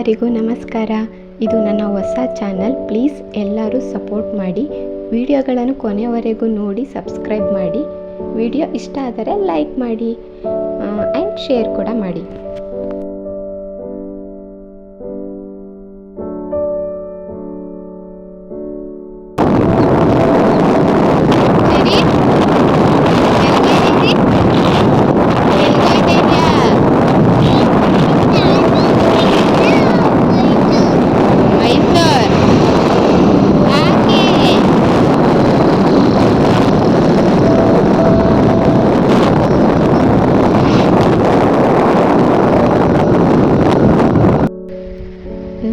ಎಲ್ಲರಿಗೂ ನಮಸ್ಕಾರ. ಇದು ನನ್ನ ಹೊಸ ಚಾನಲ್. ಪ್ಲೀಸ್ ಎಲ್ಲರೂ ಸಪೋರ್ಟ್ ಮಾಡಿ. ವಿಡಿಯೋಗಳನ್ನು ಕೊನೆಯವರೆಗೂ ನೋಡಿ ಸಬ್ಸ್ಕ್ರೈಬ್ ಮಾಡಿ. ವಿಡಿಯೋ ಇಷ್ಟ ಆದರೆ ಲೈಕ್ ಮಾಡಿ ಆ್ಯಂಡ್ ಶೇರ್ ಕೂಡ ಮಾಡಿ.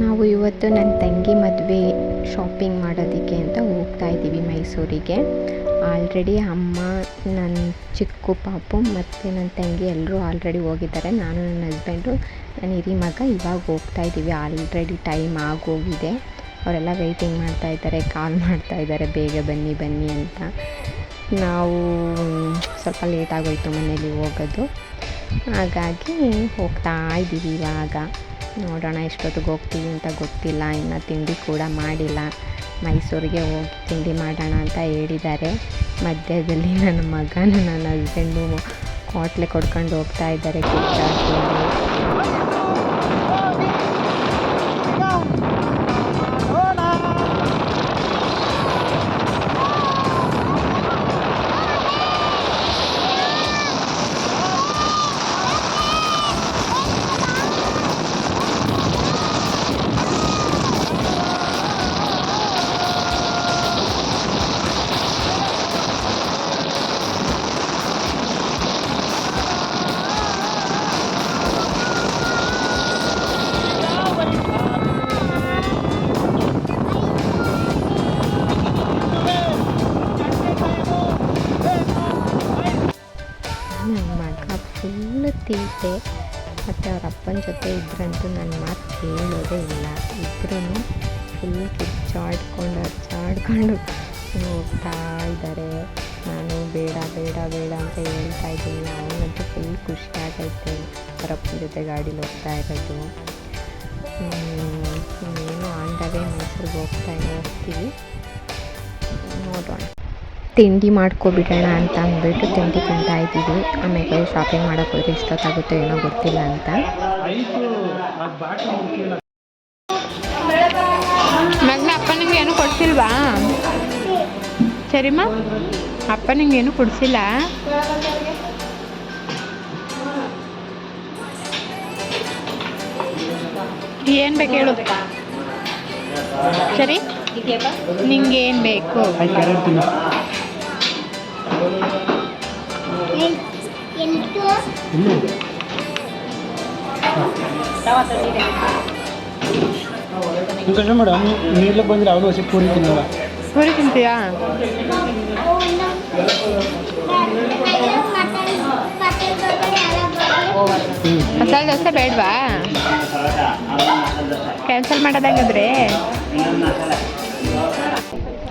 ನಾವು ಇವತ್ತು ನನ್ನ ತಂಗಿ ಮದುವೆ ಶಾಪಿಂಗ್ ಮಾಡೋದಕ್ಕೆ ಅಂತ ಹೋಗ್ತಾ ಇದ್ದೀವಿ ಮೈಸೂರಿಗೆ. ಆಲ್ರೆಡಿ ಅಮ್ಮ, ನನ್ನ ಚಿಕ್ಕ ಪಾಪು ಮತ್ತು ನನ್ನ ತಂಗಿ ಎಲ್ಲರೂ ಆಲ್ರೆಡಿ ಹೋಗಿದ್ದಾರೆ. ನಾನು ನನ್ನ ಹಸ್ಬೆಂಡು, ನನ್ನ ಹಿರಿ ಮಗ ಇವಾಗ ಹೋಗ್ತಾ ಇದ್ದೀವಿ. ಆಲ್ರೆಡಿ ಟೈಮ್ ಆಗೋಗಿದೆ. ಅವರೆಲ್ಲ ವೆಯ್ಟಿಂಗ್ ಮಾಡ್ತಾಯಿದ್ದಾರೆ, ಕಾಲ್ ಮಾಡ್ತಾಯಿದ್ದಾರೆ ಬೇಗ ಬನ್ನಿ ಬನ್ನಿ ಅಂತ. ನಾವು ಸ್ವಲ್ಪ ಲೇಟ್ ಆಗೋಯ್ತು ಮನೇಲಿ ಹೋಗೋದು, ಹಾಗಾಗಿ ಹೋಗ್ತಾ ಇದ್ದೀವಿ ಇವಾಗ. ನೋಡೋಣ ಎಷ್ಟೊತ್ತಿಗೆ ಹೋಗ್ತೀವಿ ಅಂತ ಗೊತ್ತಿಲ್ಲ. ಇನ್ನು ತಿಂಡಿ ಕೂಡ ಮಾಡಿಲ್ಲ. ಮೈಸೂರಿಗೆ ಹೋಗಿ ತಿಂಡಿ ಮಾಡೋಣ ಅಂತ ಹೇಳಿದ್ದಾರೆ. ಮಧ್ಯದಲ್ಲಿ ನನ್ನ ಮಗನ ನನ್ನ ಹಸ್ಬೆಂಡು ಹೋಟ್ಲೆ ಕೊಡ್ಕೊಂಡು ಹೋಗ್ತಾ ಇದ್ದಾರೆ ಕಿತ್ತಾಡ್ಕೊಂಡು. ನನ್ನ ಮಗ ಫುಲ್ ತೀಟೆ, ಮತ್ತು ಅವ್ರ ಅಪ್ಪನ ಜೊತೆ ಇದ್ರಂತೂ ನನ್ನ ಮಾತು ಕೇಳೋದೇ ಇಲ್ಲ. ಇಬ್ಬರೂ ಫುಲ್ ಕಿಚ್ಚಾಡ್ಕೊಂಡು ಹೋಗ್ತಾ ಇದ್ದಾರೆ. ನಾನು ಬೇಡ ಬೇಡ ಬೇಡ ಅಂತ ಹೇಳ್ತಾ ಇದ್ದೀನಿ. ಅವನಂತೂ ಫುಲ್ ಖುಷಿಯಾಗೈತೆ ಅವ್ರ ಅಪ್ಪನ ಜೊತೆ ಗಾಡೀಲಿ ಹೋಗ್ತಾ ಇರೋದು. ಏನು ಆಂಡವೇ ಮೈಸೂರಿಗೆ ಹೋಗ್ತೀವಿ, ನೋಡೋಣ. ತಿಂಡಿ ಮಾಡ್ಕೊಬಿಡೋಣ ಅಂತ ಅಂದ್ಬಿಟ್ಟು ತಿಂಡಿ ತಿಂತಾ ಇದ್ದೀವಿ. ಆಮೇಲೆ ಶಾಪಿಂಗ್ ಮಾಡೋಕ್ಕೆ ಹೋದರೆ ಎಷ್ಟೊತ್ತಾಗುತ್ತೋ ಏನೋ ಗೊತ್ತಿಲ್ಲ ಅಂತ. ಮಗನ ಅಪ್ಪ ನಿಂಗೆ ಏನು ಕೊಡ್ಸಿಲ್ವಾ? ಸರಿಮ್ಮ, ಅಪ್ಪ ನಿಂಗೆ ಏನು ಕೊಡಿಸಿಲ್ಲ? ಏನು ಬೇಕು ಹೇಳು? ಸರಿ, ನಿಂಗೆ ಏನು ಬೇಕು? ಮೇಡಮ್ ನೀರ್ಲಿಕ್ಕೆ ಬಂದರೆ ಅವನು ಹಸಿ ಪೂರಿ ತಿನ್ನಲ್ಲ. ಪೂರಿ ತಿಂತೀಯಾ? ಮಸಾಲೆ ದೋಸೆ ಬೇಡವಾ? ಕ್ಯಾನ್ಸಲ್ ಮಾಡೋದಾಗಿದ್ರೆ.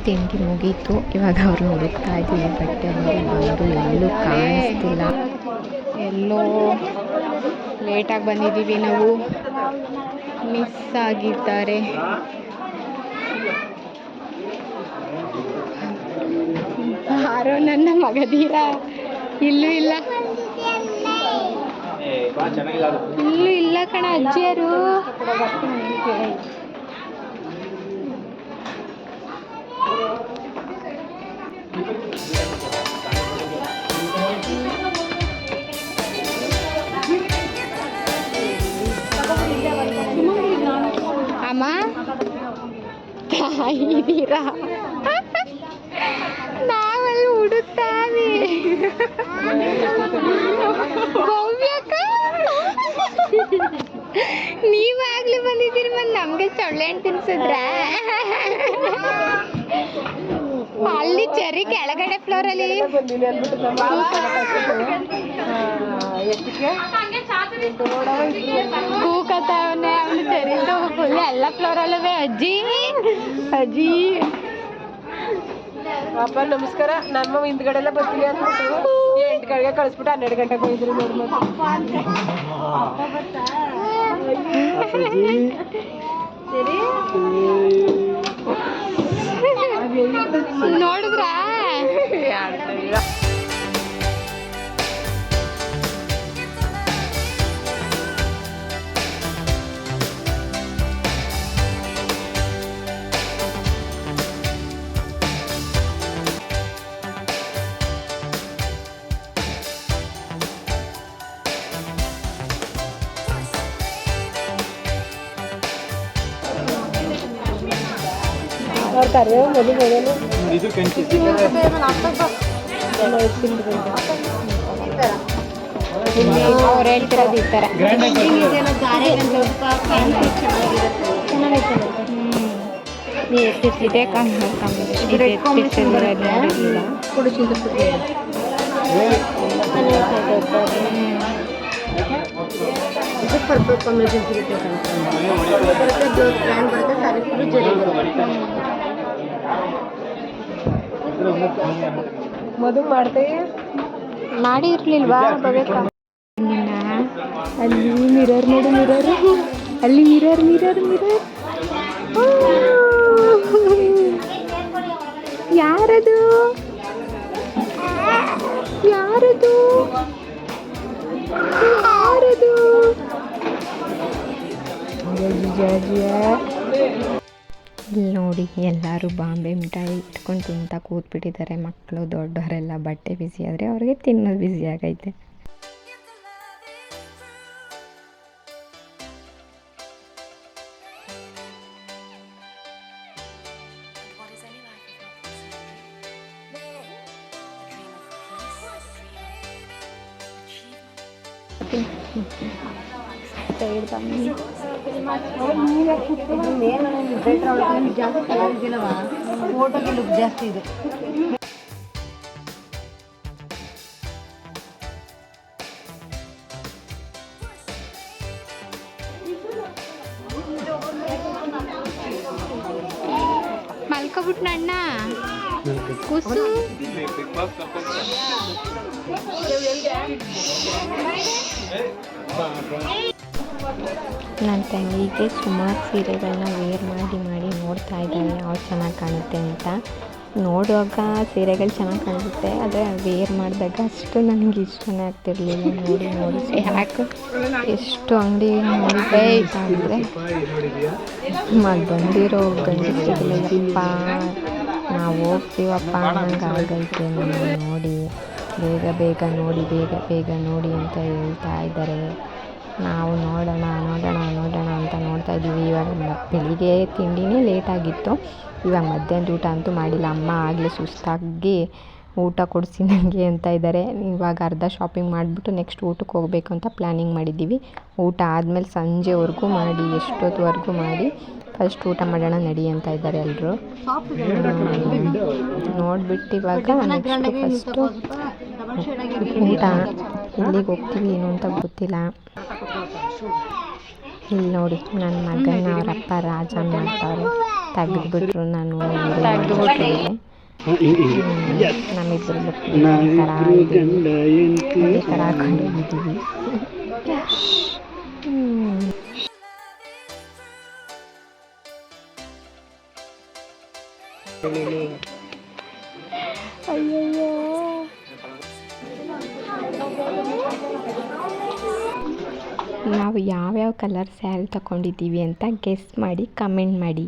ತಿಂಡಿ ಮುಗೀತು. ಇವಾಗ ಅವ್ರನ್ನ ಹುಡುಕ್ತಾ ಇದ್ದೀವಿ. ಬಟ್ಟೆ ಅಂಗಡಿ ಬಂದು ಎಲ್ಲೂ ಕಾಣಿಸ್ತಿಲ್ಲ. ಎಲ್ಲೋ ಲೇಟಾಗಿ ಬಂದಿದ್ದೀವಿ ನಾವು. ಮಿಸ್ ಆಗಿದ್ದಾರೆ. ಯಾರೋ ನನ್ನ ಮಗದೀರ ಇಲ್ಲೂ ಇಲ್ಲ ಕಣ ಅಜ್ಜಿಯರು. ಅಮ್ಮ ತಾಯಿದ್ದೀರಾ? ನಾವಲ್ಲಿ ಹುಡುಕ್ತಾವೆ. ಭವ್ಯಕ್ಕ ನೀವಾಗ್ಲೂ ಬಂದಿದ್ದೀರಿ, ಮತ್ತೆ ನಮಗೆ ಸೊಳ್ಳೆ ಹಣ್ಣು ತಿನ್ಸಿದ್ರ? ಅಲ್ಲಿ ಚೆರಿ ಕೆಳಗಡೆ ಫ್ಲೋರಲ್ಲಿ ಕೂಕತ್ತವನೆ. ಅವನು ಚೆರಿಂದು ಫುಲ್ ಎಲ್ಲ ಫ್ಲೋರಲ್ಲವೇ. ಅಜ್ಜಿ ಅಜ್ಜಿ ಅಪ್ಪ ನಮಸ್ಕಾರ. ನಮ್ಮ ಹಿಂದ್ಗಡೆ ಎಲ್ಲ ಬರ್ತೀನಿ ಅಂದ್ಬಿಟ್ಟು 8 ಗಂಟೆಗೆ ಕಳಿಸ್ಬಿಟ್ಟು 12 ಗಂಟೆಗೆ ಹೋಗಿದ್ರು ನೋಡಿ. ನೋಡಿದ್ರ ಅವ್ರು ಕರಿಯೋ ಮೊದಲು ಇದು ಕಂಚಿ ಅವ್ರು ಹೇಳ್ತಿರೋದು ಈ ಥರ ಗ್ರ್ಯಾಂಡ್ ಆಗಿ ಇದೇ ಪರ್ಪಲ್ ಕಾಂಬಿನೇಷನ್ ಸಿಗುತ್ತೆ ಗ್ರ್ಯಾಂಡ್ ಬರುತ್ತೆ ಸಾರಿ ಫುಲ್ ಜರಿ ಮದುವೆ ಮಾಡ್ತೇವೆ ಮಾಡಿರ್ಲಿಲ್ವಾ ಬಬೇಕಾ ಅಲ್ಲಿ ಮಿರರ್ ನೋಡು ಮಿರರ್ ಅಲ್ಲಿ ಮಿರರ್ ಮಿರರ್ ಮಿರರ್ ಯಾರದು ಯಾರದು ಯಾರದು ಇಲ್ಲಿ ನೋಡಿ ಎಲ್ಲರೂ ಬಾಂಬೆ ಮಿಠಾಯಿ ಇಟ್ಕೊಂಡು ತಿಂತಾ ಕೂತ್ಬಿಟ್ಟಿದ್ದಾರೆ. ಮಕ್ಕಳು ದೊಡ್ಡವರೆಲ್ಲ ಬಟ್ಟೆ ಬಿಸಿ ಆದರೆ ಅವ್ರಿಗೆ ತಿನ್ನೋದು ಬಿಸಿ ಆಗೈತೆ. ಜಾಸ್ತಿ ಕಲರ್ ಇದೆಯಲ್ಲವ ಫೋಟೋಗೆ ಲುಕ್ ಜಾಸ್ತಿ ಇದೆ. ಮಲ್ಕೊಬಿಟ್ನ ಅಣ್ಣ ಕೂಸು ನನ್ನ ತಂಗಿಗೆ ಸುಮಾರು ಸೀರೆಗಳನ್ನ ವೇರ್ ಮಾಡಿ ನೋಡ್ತಾ ಇದ್ದಾಳೆ ಯಾವ್ದು ಚೆನ್ನಾಗಿ ಕಾಣುತ್ತೆ ಅಂತ. ನೋಡುವಾಗ ಸೀರೆಗಳು ಚೆನ್ನಾಗಿ ಕಾಣಿಸುತ್ತೆ, ಆದರೆ ವೇರ್ ಮಾಡಿದಾಗ ಅಷ್ಟು ನನಗೆ ಇಷ್ಟನೇ ಆಗ್ತಿರ್ಲಿಲ್ಲ. ನೋಡಿ ಯಾಕೆ ಎಷ್ಟು ಅಂಗಡಿ ನೋಡಿದ್ದೆ ಅಂದರೆ ಅದು ಬಂದಿರೋ ಗಂಡಸರಿಗೆಲ್ಲಪ್ಪ ನಾವು ಹೋಗ್ತೀವಪ್ಪ ಅನ್ನಂಗೆ ಆಗೈತೆ. ನನ್ನ ನೋಡಿ ಬೇಗ ನೋಡಿ ಅಂತ ಹೇಳ್ತಾ ಇದ್ದಾರೆ. ನಾವು ನೋಡೋಣ ಅಂತ ನೋಡ್ತಾ ಇದ್ದೀವಿ. ಇವಾಗ ಬೆಳಿಗ್ಗೆ ತಿಂಡಿನೇ ಲೇಟಾಗಿತ್ತು. ಇವಾಗ ಮಧ್ಯಾಹ್ನದ ಊಟ ಅಂತೂ ಮಾಡಿಲ್ಲ. ಅಮ್ಮ ಆಗಲೇ ಸುಸ್ತಾಗಿ ಊಟ ಕೊಡಿಸಿ ನನಗೆ ಅಂತ ಇದ್ದಾರೆ. ಇವಾಗ ಅರ್ಧ ಶಾಪಿಂಗ್ ಮಾಡಿಬಿಟ್ಟು ನೆಕ್ಸ್ಟ್ ಊಟಕ್ಕೆ ಹೋಗಬೇಕು ಅಂತ ಪ್ಲ್ಯಾನಿಂಗ್ ಮಾಡಿದ್ದೀವಿ. ಊಟ ಆದಮೇಲೆ ಸಂಜೆವರೆಗೂ ಮಾಡಿ ಎಷ್ಟೊತ್ತುವರೆಗೂ ಮಾಡಿ ಫಸ್ಟ್ ಊಟ ಮಾಡೋಣ ನಡಿ ಅಂತ ಇದ್ದಾರೆ ಎಲ್ಲರೂ. ನೋಡಿಬಿಟ್ಟು ಇವಾಗ ನೆಕ್ಸ್ಟು ಫಸ್ಟು ಊಟ ಎಲ್ಲಿಗೆ ಹೋಗ್ತೀವಿ ಏನು ಅಂತ ಗೊತ್ತಿಲ್ಲ. ಇಲ್ಲಿ ನೋಡಿ ನನ್ನ ಮಗನ ಅವರಪ್ಪ ರಾಜನ್ ಮಾಡ್ತಾರೆ. ತೆಗೆದುಬಿಟ್ರು ನಾನು ನಮ್ಮಿಬ್ಬರು ಥರ ಹಾಕೊಂಡಿದ್ದೀವಿ. ಅಯ್ಯಯ್ಯೋ ನಾವು ಯಾವ್ಯಾವ ಕಲರ್ ಸ್ಯಾರಿ ತಗೊಂಡಿದ್ದೀವಿ ಅಂತ ಗೆಸ್ ಮಾಡಿ ಕಮೆಂಟ್ ಮಾಡಿ.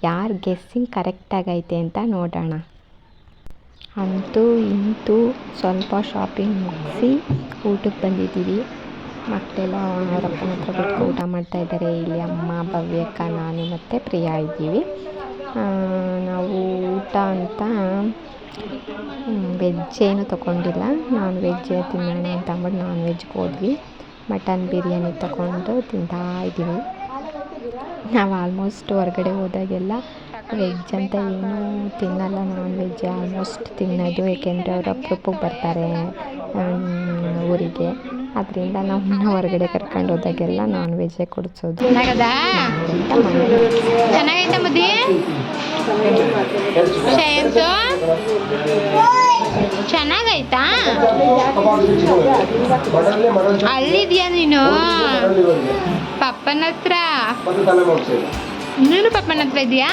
ಯಾರು ಗೆಸ್ಸಿಂಗ್ ಕರೆಕ್ಟಾಗೈತೆ ಅಂತ ನೋಡೋಣ. ಅಂತೂ ಇಂತೂ ಸ್ವಲ್ಪ ಶಾಪಿಂಗ್ ಮುಗಿಸಿ ಊಟಕ್ಕೆ ಬಂದಿದ್ದೀವಿ. ಮಕ್ಕಳೆಲ್ಲ ಅವರಪ್ಪನ ಹತ್ರ ಬಿಟ್ಟು ಊಟ ಮಾಡ್ತಾಯಿದ್ದಾರೆ. ಇಲ್ಲಿ ಅಮ್ಮ, ಭವ್ಯಕ್ಕ, ನಾನು ಮತ್ತು ಪ್ರಿಯಾ ಇದ್ದೀವಿ. ನಾವು ಊಟ ಅಂತ ವೆಜ್ ಏನು ತೊಗೊಂಡಿಲ್ಲ, ನಾನ್ ವೆಜ್ ತಿನ್ನೋಣ ಅಂತ ಅಂದ್ಬಿಟ್ಟು ನಾನ್ ವೆಜ್ಗೆ ಹೋದ್ವಿ. ಮಟನ್ ಬಿರಿಯಾನಿ ತಗೊಂಡು ತಿಂತಾ ಇದ್ದೀವಿ. ನಾವು ಆಲ್ಮೋಸ್ಟ್ ಹೊರಗಡೆ ಹೋದಾಗೆಲ್ಲ ವೆಜ್ ಅಂತ ಏನೂ ತಿನ್ನಲ್ಲ, ನಾನ್ ವೆಜ್ ಆಲ್ಮೋಸ್ಟ್ ತಿನ್ನೋದು. ಏಕೆಂದರೆ ಅವರು ಅಪರೂಪಕ್ಕೆ ಬರ್ತಾರೆ ಊರಿಗೆ. ಅದರಿಂದ ನಮ್ಮನ್ನ ಹೊರಗಡೆ ಕರ್ಕೊಂಡು ಹೋದಾಗೆಲ್ಲ ನಾನ್ ವೆಜ್ಜೇ ಕೊಡಿಸೋದು. ಚೆನ್ನಾಗೈತೆ ಮದಿ ಶ್ರೇಯಂಸು ಚೆನ್ನಾಗೈತಾ ಅಲ್ಲಿದ್ಯಾ ನೀನು ಪಪ್ಪನ ಹತ್ರ ನೀನು ಪಪ್ಪನ ಹತ್ರ ಇದೆಯಾ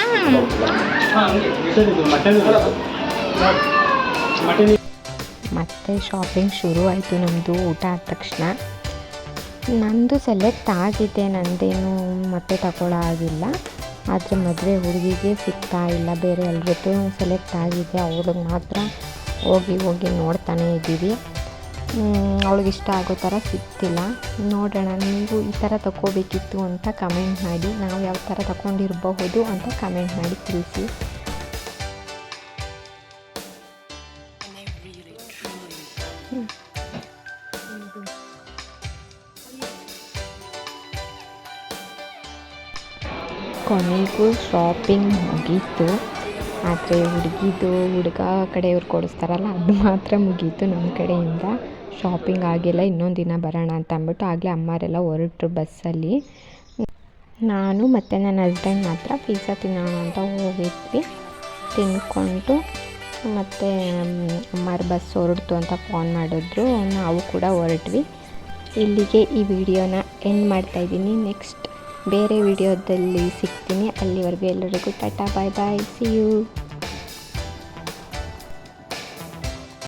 ಮತ್ತೆ ಶಾಪಿಂಗ್ ಶುರು ಆಯಿತು ನಮ್ಮದು ಊಟ ಆದ ತಕ್ಷಣ. ನಂದು ಸೆಲೆಕ್ಟ್ ಆಗಿದೆ, ನಂದೇನು ಮತ್ತೆ ತಗೊಳ್ಳೋ ಆಗಿಲ್ಲ. ಆದರೆ ಮದುವೆ ಹುಡುಗಿಗೆ ಸಿಗ್ತಾ ಇಲ್ಲ, ಬೇರೆ ಎಲ್ರದ್ದು ಸೆಲೆಕ್ಟ್ ಆಗಿದೆ, ಅವ್ಳಿಗೆ ಮಾತ್ರ ಹೋಗಿ ನೋಡ್ತಾನೆ ಇದ್ದೀವಿ. ಅವಳಿಗೆ ಇಷ್ಟ ಆಗೋ ಥರ ಸಿಗ್ತಿಲ್ಲ. ನೋಡೋಣ, ನೀವು ಈ ಥರ ತಗೋಬೇಕಿತ್ತು ಅಂತ ಕಮೆಂಟ್ ಮಾಡಿ, ನಾವು ಯಾವ ಥರ ತಗೊಂಡಿರಬಹುದು ಅಂತ ಕಮೆಂಟ್ ಮಾಡಿ ತಿಳಿಸಿ. ಕೊನೆಗೂ ಶಾಪಿಂಗ್ ಮುಗೀತು. ಆದರೆ ಹುಡುಗ ಕಡೆಯವ್ರು ಕೊಡಿಸ್ತಾರಲ್ಲ ಅದು ಮಾತ್ರ ಮುಗೀತು. ನಮ್ಮ ಕಡೆಯಿಂದ ಶಾಪಿಂಗ್ ಆಗಿಲ್ಲ, ಇನ್ನೊಂದು ದಿನ ಬರೋಣ ಅಂತ ಅಂದ್ಬಿಟ್ಟು ಆಗಲೇ ಅಮ್ಮರೆಲ್ಲ ಹೊರಟರು ಬಸ್ಸಲ್ಲಿ. ನಾನು ಮತ್ತು ನನ್ನ ಹಸ್ಬೆಂಡ್ ಮಾತ್ರ ಪಿಜ್ಜಾ ತಿನ್ನೋಣ ಅಂತ ಹೋಗಿದ್ವಿ. ತಿಂದ್ಕೊಂಡು ಮತ್ತು ಅಮ್ಮರ ಬಸ್ ಹೊರಡ್ತು ಅಂತ ಫೋನ್ ಮಾಡಿದ್ರು, ನಾವು ಕೂಡ ಹೊರಟ್ವಿ. ಇಲ್ಲಿಗೆ ಈ ವಿಡಿಯೋನ ಎಂಡ್ ಮಾಡ್ತಾಯಿದ್ದೀನಿ. ನೆಕ್ಸ್ಟ್ ಬೇರೆ ವಿಡಿಯೋದಲ್ಲಿ ಸಿಗ್ತೀನಿ. ಅಲ್ಲಿವರೆಗೂ ಎಲ್ಲರಿಗೂ ಟಾಟಾ, ಬಾಯ್ ಬಾಯ್, ಸಿ ಯು.